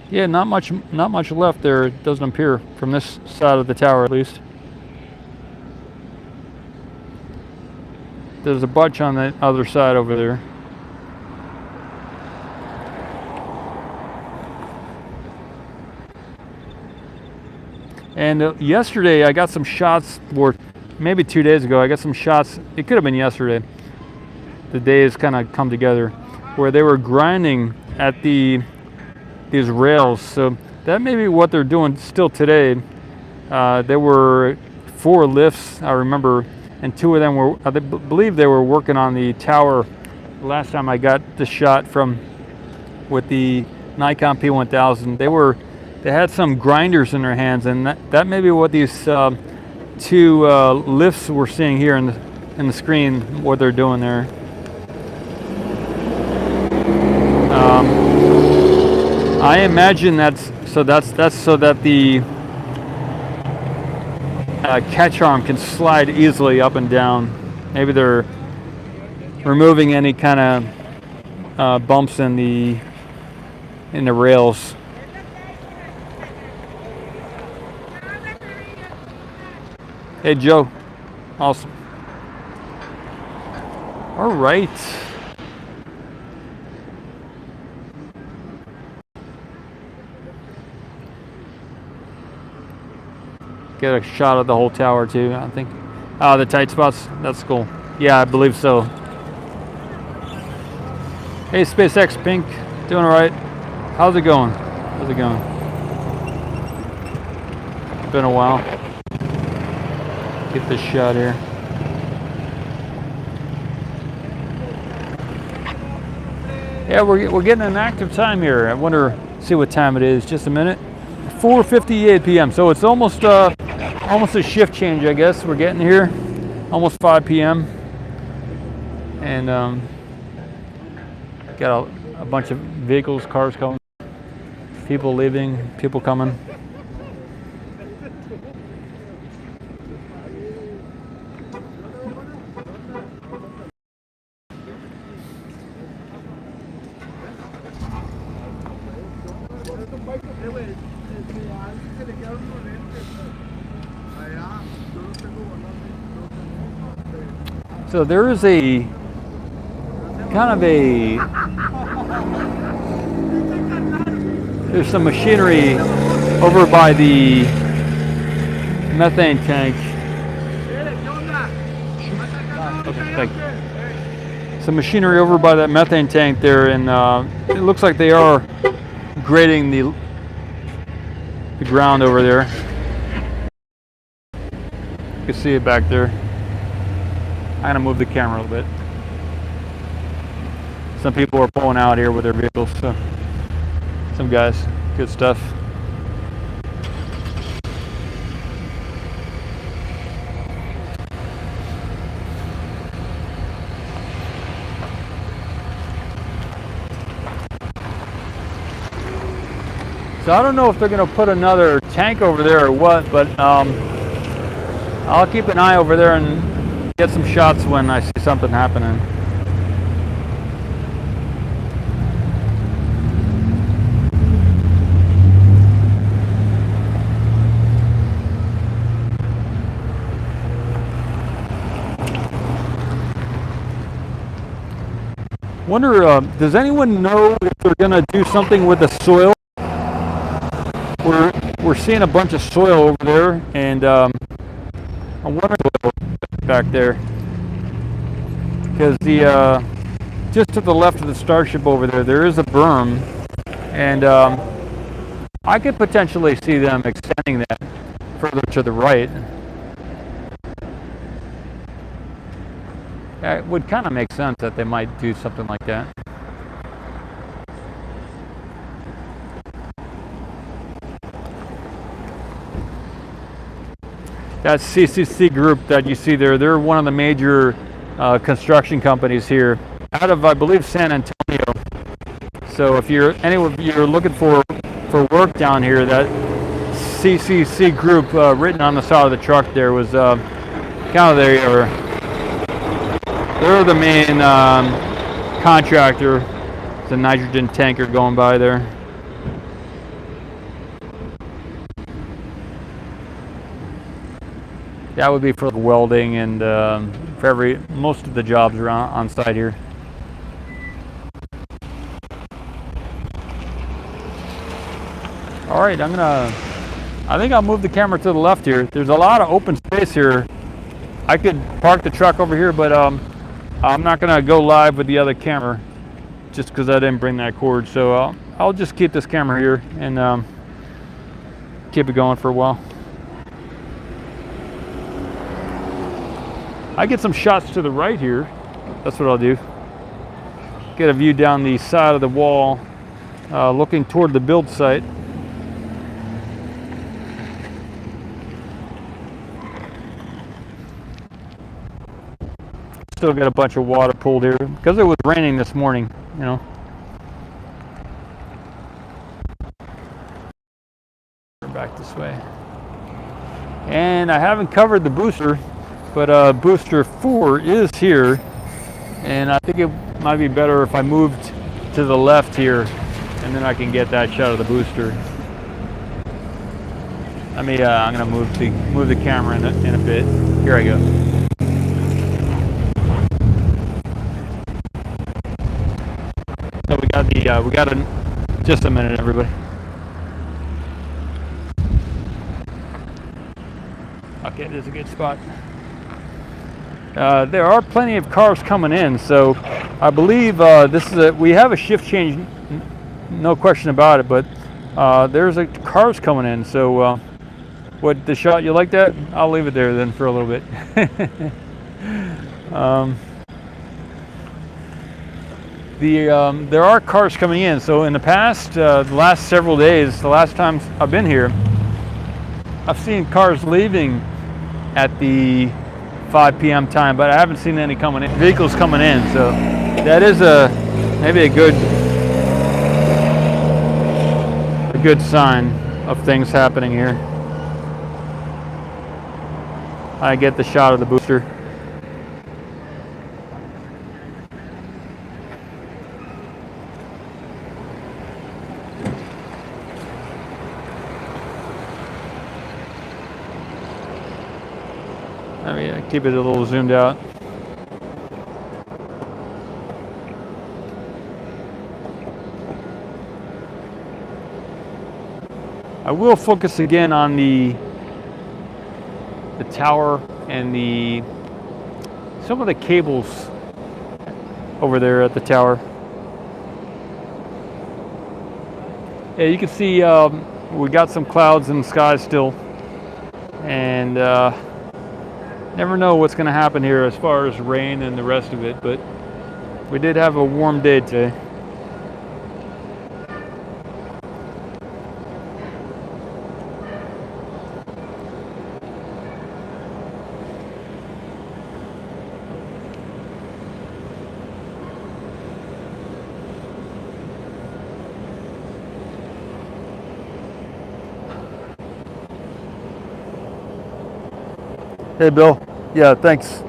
S1: Yeah, not much left there. It doesn't appear from this side of the tower, at least. There's a bunch on the other side over there. And yesterday I got some shots, or maybe 2 days ago, I got some shots. It could have been yesterday. The days kind of come together, where they were grinding at these rails. So that may be what they're doing still today. There were 4 lifts, I remember, and 2 of them were, I believe they were working on the tower. Last time I got the shot from with the Nikon P1000, they had some grinders in their hands, and that may be what these 2 lifts we're seeing here in the screen, what they're doing there. I imagine that's so that the catch arm can slide easily up and down. Maybe they're removing any kind of bumps in the rails. Hey Joe, awesome. All right. Get a shot of the whole tower too, I think. The tight spots, that's cool. Yeah, I believe so. Hey SpaceX Pink, doing all right? How's it going? How's it going? Been a while. Get this shot here. Yeah, we're getting an active time here. I wonder, see what time it is. Just a minute. 4:58 p.m. So it's almost a shift change, I guess. We're getting here. Almost 5 p.m. And got a bunch of vehicles, cars coming, people leaving, people coming. So there is a kind of there's some machinery over by the methane tank. Okay, thank you. Some machinery over by that methane tank there, and it looks like they are grading the ground over there. You can see it back there. I'm gonna move the camera a little bit. Some people are pulling out here with their vehicles, so some guys, good stuff. So I don't know if they're gonna put another tank over there or what, but I'll keep an eye over there and get some shots when I see something happening. Wonder, does anyone know if they're gonna do something with the soil? We're seeing a bunch of soil over there, and I'm wondering back there, because the just to the left of the Starship over there is a berm, and I could potentially see them extending that further to the right. It would kind of make sense that they might do something like that. That CCC group that you see there, they're one of the major construction companies here out of, I believe, San Antonio. So if you're looking for work down here, that CCC group written on the side of the truck there was kind of they're the main contractor. It's a nitrogen tanker going by there. That would be for welding and for most of the jobs are on site here. All right, I think I'll move the camera to the left here. There's a lot of open space here. I could park the truck over here, but I'm not gonna go live with the other camera just because I didn't bring that cord. So I'll just keep this camera here and keep it going for a while. I get some shots to the right here. That's what I'll do. Get a view down the side of the wall, looking toward the build site. Still got a bunch of water pulled here because it was raining this morning, you know. Back this way. And I haven't covered the booster, but booster 4 is here. And I think it might be better if I moved to the left here, and then I can get that shot of the booster. I'm gonna move the camera in a bit. Here I go. So we got just a minute, everybody. Okay, this is a good spot. There are plenty of cars coming in, so I believe we have a shift change, no question about it. But there's cars coming in. So, what the shot? You like that? I'll leave it there then for a little bit. There are cars coming in. So in the past, the last several days, the last time I've been here, I've seen cars leaving at the 5 p.m. time, but I haven't seen any coming in. Vehicles coming in, so that is maybe a good sign of things happening here. I get the shot of the booster. Keep it a little zoomed out. I will focus again on the tower and some of the cables over there at the tower. Yeah, you can see we got some clouds in the sky still, and never know what's going to happen here as far as rain and the rest of it, but we did have a warm day today. Hey, Bill. Yeah, thanks.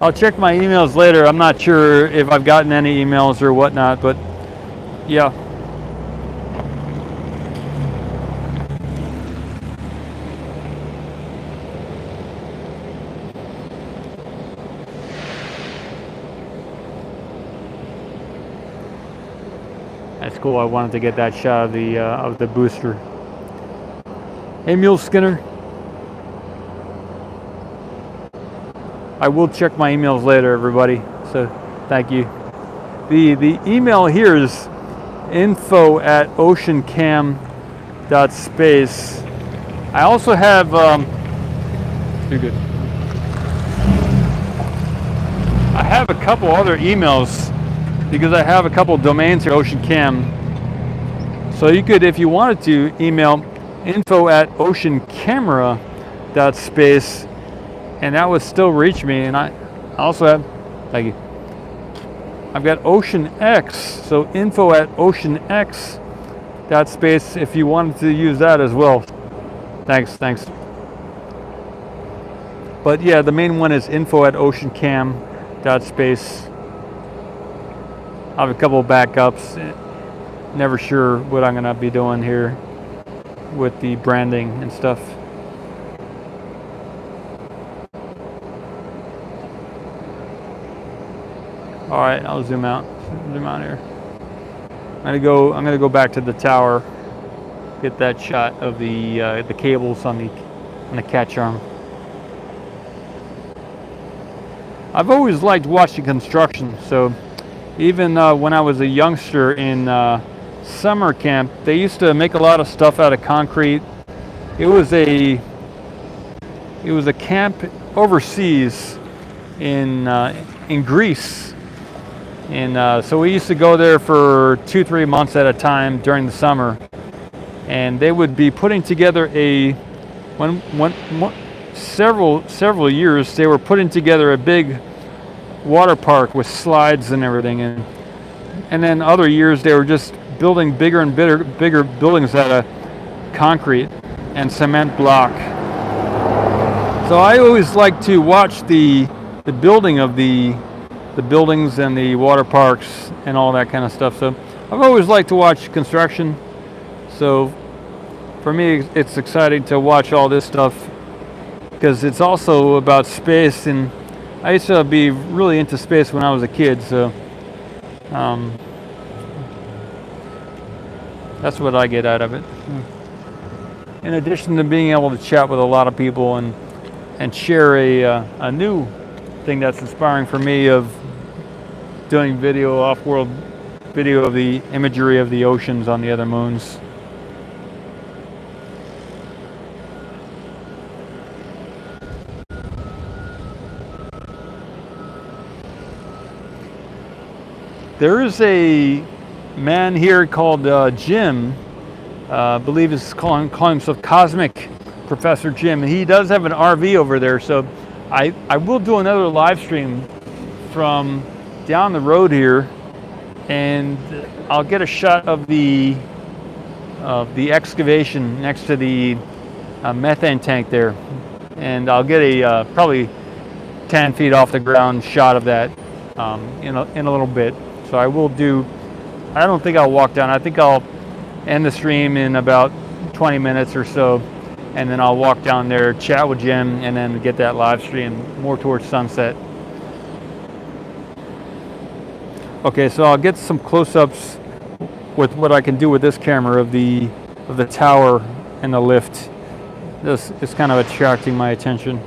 S1: I'll check my emails later. I'm not sure if I've gotten any emails or whatnot, but yeah. That's cool. I wanted to get that shot of the booster. Hey, Mule Skinner. I will check my emails later, everybody. So, thank you. The email here is info@oceancam.space. I also have too good. I have a couple other emails because I have a couple domains here, OceanCam. So you could, if you wanted to, email info@oceancamera.space, and that would still reach me. And I also have, thank you. I've got OceanX, so info@oceanx.space if you wanted to use that as well. Thanks. But yeah, the main one is info@oceancam.space. I have a couple of backups. Never sure what I'm gonna be doing here with the branding and stuff. All right, I'll zoom out here. I'm gonna go back to the tower get that shot of the cables on the catch arm. I've always liked watching construction, so even when I was a youngster in summer camp, they used to make a lot of stuff out of concrete. It was a camp overseas in Greece, and so we used to go there for 2-3 months at a time during the summer, and they would be putting together several years they were putting together a big water park with slides and everything, and then other years they were just building bigger and bigger buildings out of concrete and cement block. So I always like to watch the building of the buildings and the water parks and all that kind of stuff. So I've always liked to watch construction. So for me, it's exciting to watch all this stuff because it's also about space, and I used to be really into space when I was a kid. So that's what I get out of it. In addition to being able to chat with a lot of people and share a new thing that's inspiring for me of doing video, off-world video of the imagery of the oceans on the other moons. There is a man here called Jim. I believe he's calling himself Cosmic Professor Jim, and he does have an RV over there. So I will do another live stream from down the road here, and I'll get a shot of the excavation next to the methane tank there, and I'll get a probably 10 feet off the ground shot of that in a little bit. So I will do. I don't think I'll walk down. I think I'll end the stream in about 20 minutes or so, and then I'll walk down there, chat with Jim, and then get that live stream more towards sunset. Okay, so I'll get some close-ups with what I can do with this camera of the tower and the lift. This is kind of attracting my attention.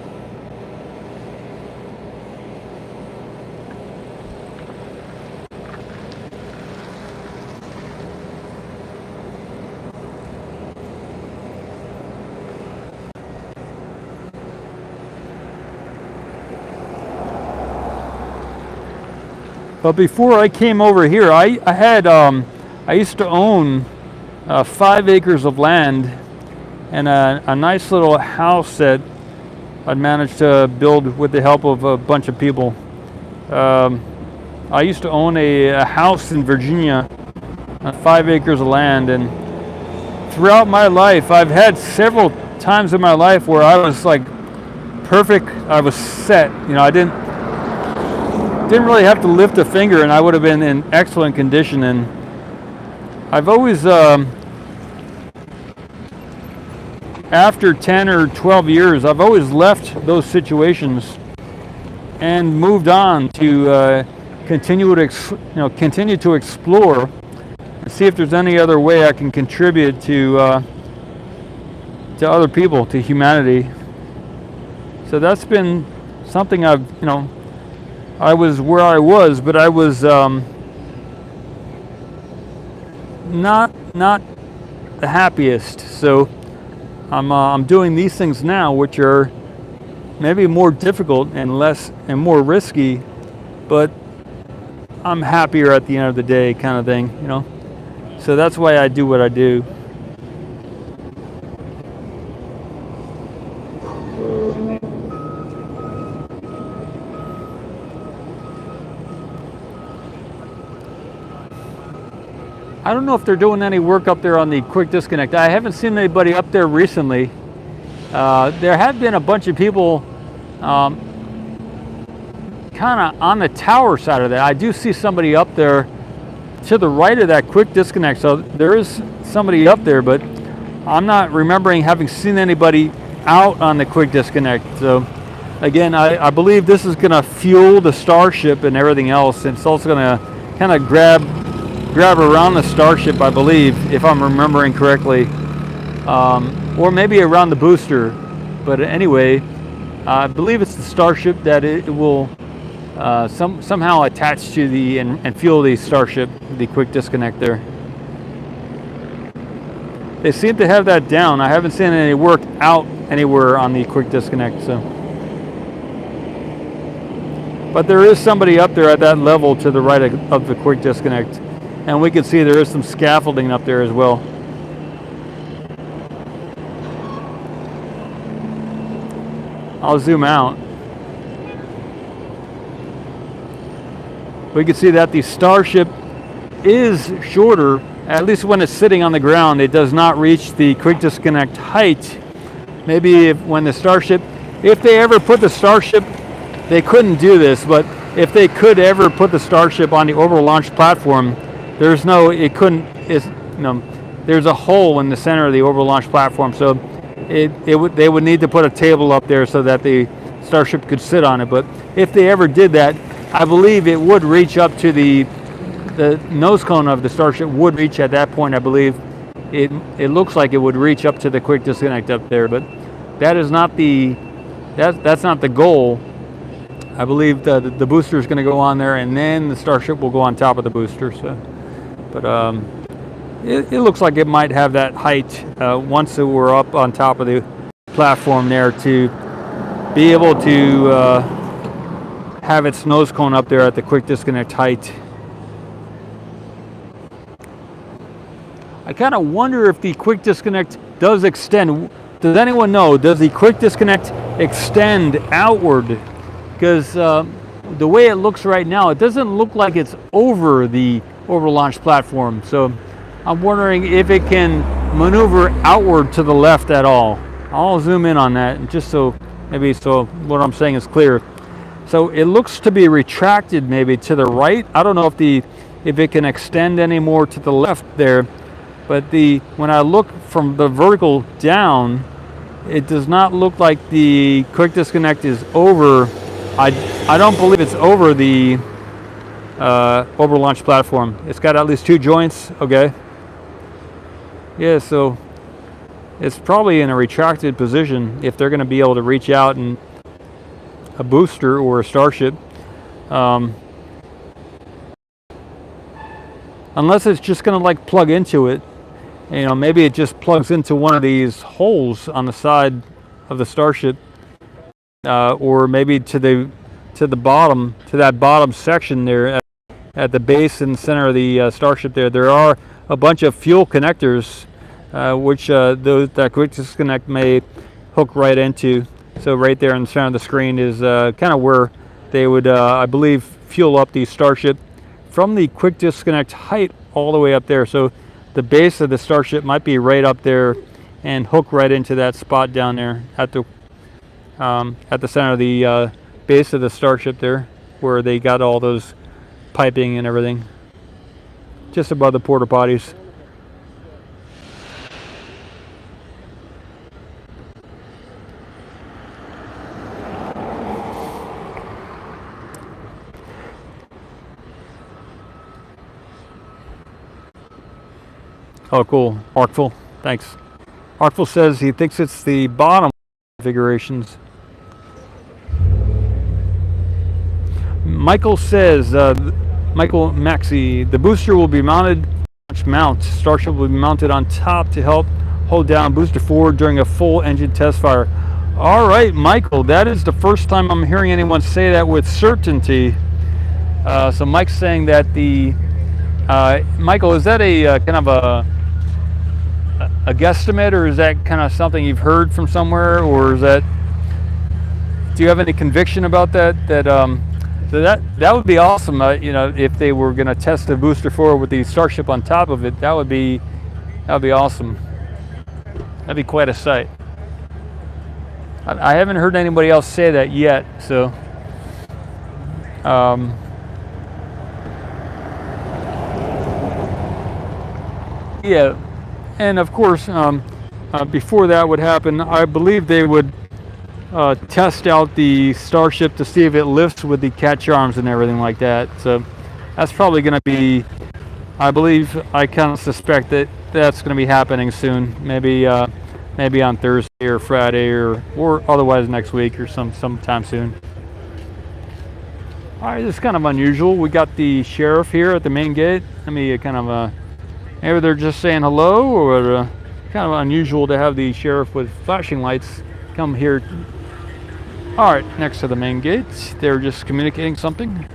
S1: But before I came over here, I used to own 5 acres of land and a nice little house that I'd managed to build with the help of a bunch of people. I used to own a house in Virginia, 5 acres of land, and throughout my life, I've had several times in my life where I was like perfect. I was set. You know, I didn't really have to lift a finger, and I would have been in excellent condition. And I've always, after 10 or 12 years, I've always left those situations and moved on to continue to explore and see if there's any other way I can contribute to other people, to humanity. So that's been something I've, I was where I was, but I was not the happiest. So I'm doing these things now, which are maybe more difficult and less and more risky, but I'm happier at the end of the day, kind of thing, So that's why I do what I do. I don't know if they're doing any work up there on the quick disconnect. I haven't seen anybody up there recently. There have been a bunch of people kind of on the tower side of that. I do see somebody up there to the right of that quick disconnect. So there is somebody up there, but I'm not remembering having seen anybody out on the quick disconnect. So again, I believe this is going to fuel the Starship and everything else. It's also going to kind of grab around the Starship, I believe, if I'm remembering correctly. or maybe around the booster. But anyway, I believe it's the Starship that it will somehow attach to the and fuel the Starship, the quick disconnect there. They seem to have that down. I haven't seen any work out anywhere on the quick disconnect. So, but there is somebody up there at that level to the right of the quick disconnect, and we can see there is some scaffolding up there as well. I'll zoom out. We can see that the Starship is shorter, at least when it's sitting on the ground. It does not reach the quick disconnect height. Maybe when the Starship, if they ever put the Starship, they couldn't do this, but if they could ever put the Starship on the orbital launch platform, there's a hole in the center of the orbital launch platform, so they would need to put a table up there so that the Starship could sit on it. But if they ever did that, I believe it would reach up to the nose cone of the Starship would reach at that point. I believe it looks like it would reach up to the quick disconnect up there, but that is not that's not the goal. I believe the booster is going to go on there, and then the Starship will go on top of the booster. So, but it looks like it might have that height once we're up on top of the platform there to be able to have its nose cone up there at the quick disconnect height. I kind of wonder if the quick disconnect does extend. Does anyone know? Does the quick disconnect extend outward? Because the way it looks right now, it doesn't look like it's over the orbital launch platform. So I'm wondering if it can maneuver outward to the left at all. I'll zoom in on that just so what I'm saying is clear. So it looks to be retracted maybe to the right. I don't know if it can extend any more to the left there, but when I look from the vertical down, it does not look like the quick disconnect is over. I don't believe it's over the orbital launch platform. It's got at least 2 joints. Okay. Yeah, so it's probably in a retracted position if they're going to be able to reach out and a booster or a Starship. Unless it's just going to like plug into it. Maybe it just plugs into one of these holes on the side of the Starship. Or maybe to the bottom, to that bottom section there at the base and center of the Starship there are a bunch of fuel connectors which that quick disconnect may hook right into. So right there in the center of the screen is kind of where they would, I believe, fuel up the Starship from the quick disconnect height all the way up there. So the base of the Starship might be right up there and hook right into that spot down there at the center of the base of the Starship there, where they got all those piping and everything, just above the porta potties. Oh, cool. Artful, thanks. Artful says he thinks it's the bottom configurations. Michael says, Michael Maxey, the booster will be mounted, Starship will be mounted on top to help hold down booster forward during a full engine test fire. All right, Michael, that is the first time I'm hearing anyone say that with certainty. So Mike's saying that Michael, is that a kind of a guesstimate, or is that kind of something you've heard from somewhere, or is that, do you have any conviction about that? So that would be awesome. If they were going to test the booster forward with the Starship on top of it, that would be awesome. That'd be quite a sight. I haven't heard anybody else say that yet. So, yeah, and of course, before that would happen, I believe they would test out the Starship to see if it lifts with the catch arms and everything like that. So that's probably going to be, I kind of suspect that that's going to be happening soon. Maybe maybe on Thursday or Friday or otherwise next week or sometime soon. All right, this is kind of unusual. We got the sheriff here at the main gate. Let me kind of maybe they're just saying hello, or kind of unusual to have the sheriff with flashing lights come here. All right, next to the main gate. They're just communicating something.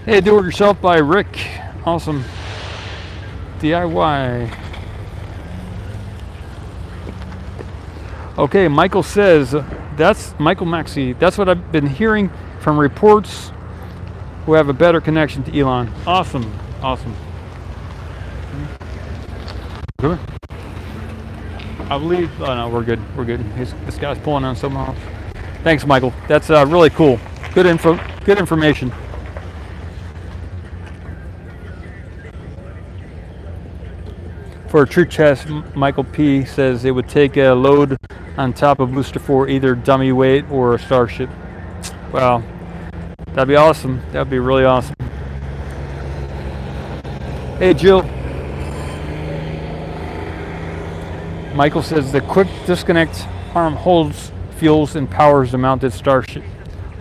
S1: Hey, Do It Yourself by Rick. Awesome. DIY. Okay, Michael says, that's Michael Maxey. That's what I've been hearing from reports who have a better connection to Elon. Awesome, awesome. Good. I believe, oh no, we're good, we're good. This guy's pulling on someone else. Thanks, Michael. That's really cool. Good information. For a true test, Michael P says it would take a load on top of Booster 4, either dummy weight or a Starship. Wow, that'd be awesome. That'd be really awesome. Hey, Jill. Michael says the quick disconnect arm holds, fuels, and powers the mounted Starship.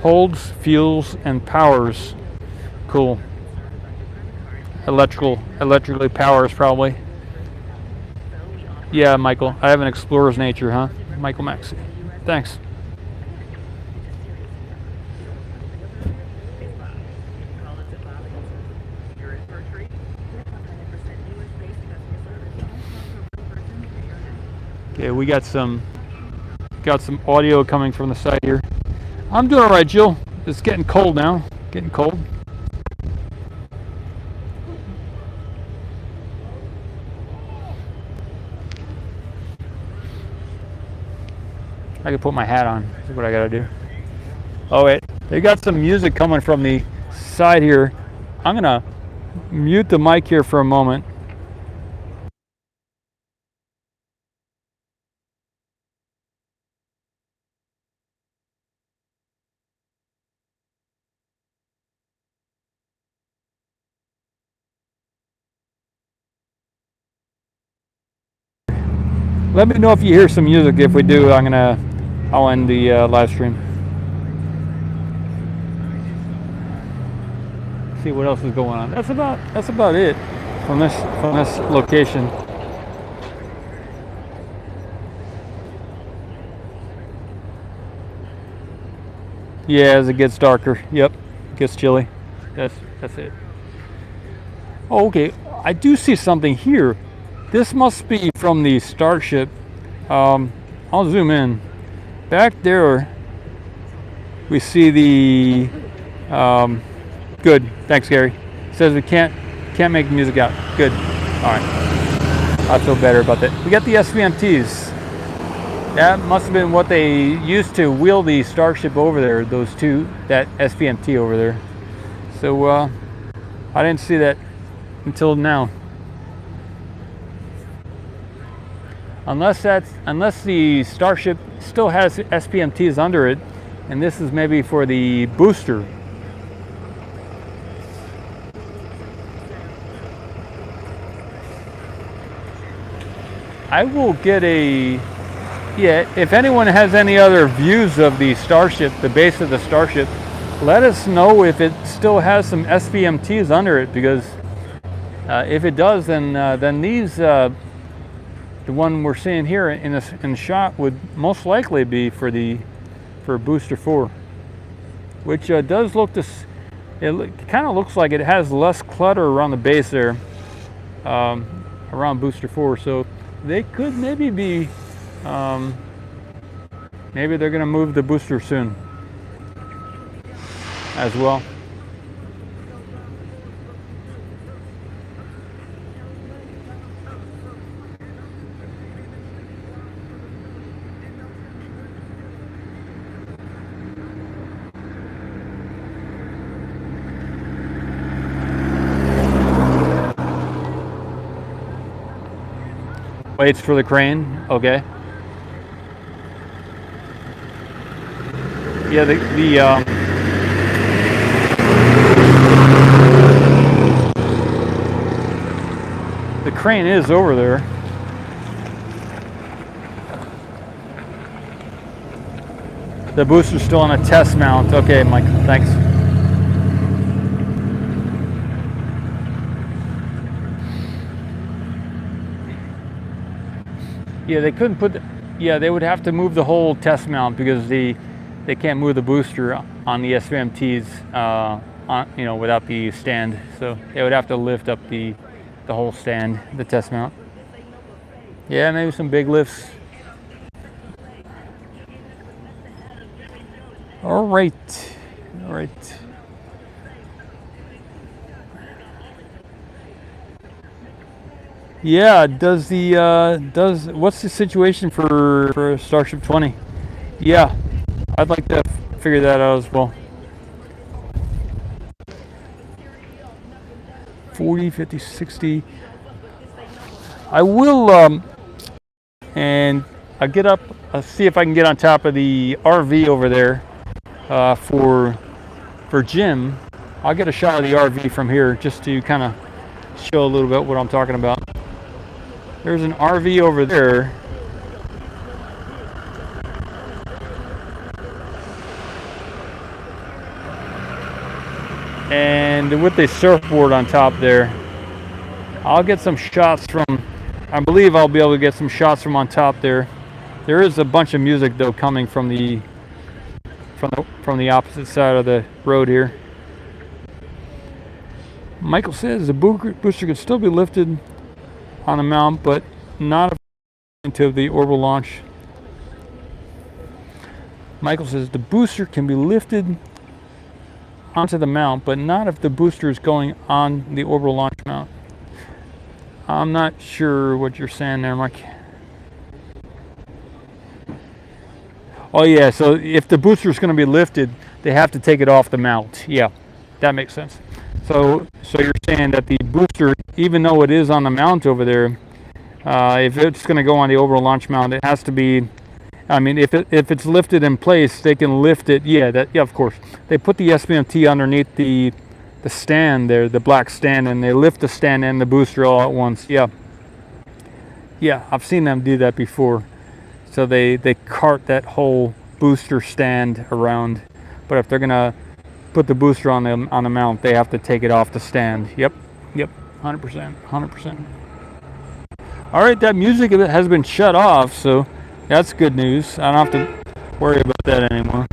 S1: Holds, fuels, and powers. Cool. Electrically powers probably. Yeah, Michael. I have an explorer's nature, huh? Michael Maxey. Thanks. Okay, we got some audio coming from the side here. I'm doing all right, Jill. It's getting cold now. Getting cold. I can put my hat on. That's what I gotta do. Oh wait, they got some music coming from the side here. I'm gonna mute the mic here for a moment. Let me know if you hear some music. If we do, I'll end the live stream. See what else is going on. That's about it from this location. Yeah, as it gets darker. Yep, it gets chilly. That's it. Oh, okay. I do see something here. This must be from the Starship. I'll zoom in. Back there, we see the. Good. Thanks, Gary. Says we can't make music out. Good. All right. I feel better about that. We got the SVMTs. That must have been what they used to wheel the Starship over there. Those two, that SVMT over there. So I didn't see that until now. Unless the Starship still has SPMTs under it, and this is maybe for the booster. I will get if anyone has any other views of the Starship, the base of the Starship, let us know if it still has some SPMTs under it, because if it does, then these the one we're seeing here in the shot would most likely be for Booster 4, which does look it kind of looks like it has less clutter around the base there, around Booster 4. So they could maybe be, maybe they're going to move the booster soon as well. Waits for the crane. Okay. Yeah, the The crane is over there. The booster's still on a test mount. Okay, Mike, thanks. Yeah, they couldn't put they would have to move the whole test mount because they can't move the booster on the SVMTs without the stand. So they would have to lift up the whole stand, the test mount. Yeah, maybe some big lifts. All right. Yeah, what's the situation for Starship 20? Yeah, I'd like to figure that out as well. 40, 50, 60. I will, and I'll see if I can get on top of the RV over there for Jim. I'll get a shot of the RV from here just to kind of show a little bit what I'm talking about. There's an RV over there. And with the surfboard on top there, I'll get some shots from, I believe I'll be able to get some shots from on top there. There is a bunch of music though coming from the opposite side of the road here. Michael says the booster could still be lifted on the mount, but not into the orbital launch. Michael says the booster can be lifted onto the mount, but not if the booster is going on the orbital launch mount. I'm not sure what you're saying there, Mike. Oh yeah, so if the booster is going to be lifted, they have to take it off the mount. Yeah, that makes sense. So you're saying that the booster, even though it is on the mount over there, if it's going to go on the orbital launch mount, it has to be. I mean, if it's lifted in place, they can lift it. Yeah, of course. They put the SBMT underneath the stand there, the black stand, and they lift the stand and the booster all at once. Yeah, I've seen them do that before. So they cart that whole booster stand around. But if they're gonna put the booster on the mount, they have to take it off the stand. Yep, 100%. All right, that music has been shut off, so that's good news. I don't have to worry about that anymore.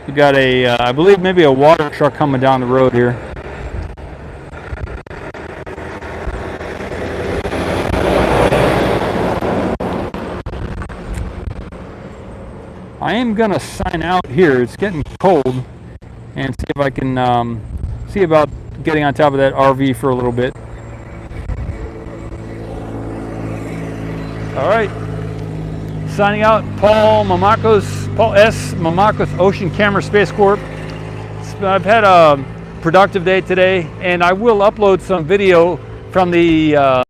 S1: We got I believe maybe a water truck coming down the road here. I am gonna sign out here. It's getting cold, and see if I can see about getting on top of that RV for a little bit. All right, signing out. Paul S. Mamakos, Ocean Camera Space Corp. I've had a productive day today, and I will upload some video from the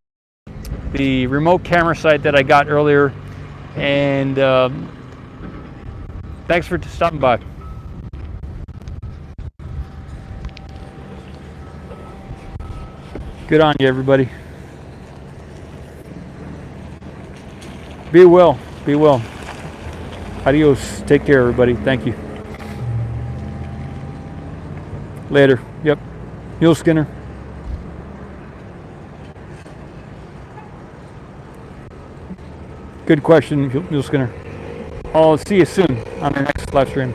S1: remote camera site that I got earlier. And thanks for stopping by. Good on you, everybody. Be well. Be well. Adios. Take care, everybody. Thank you. Later. Yep. Neil Skinner. Good question, Neil Skinner. I'll see you soon on our next live stream.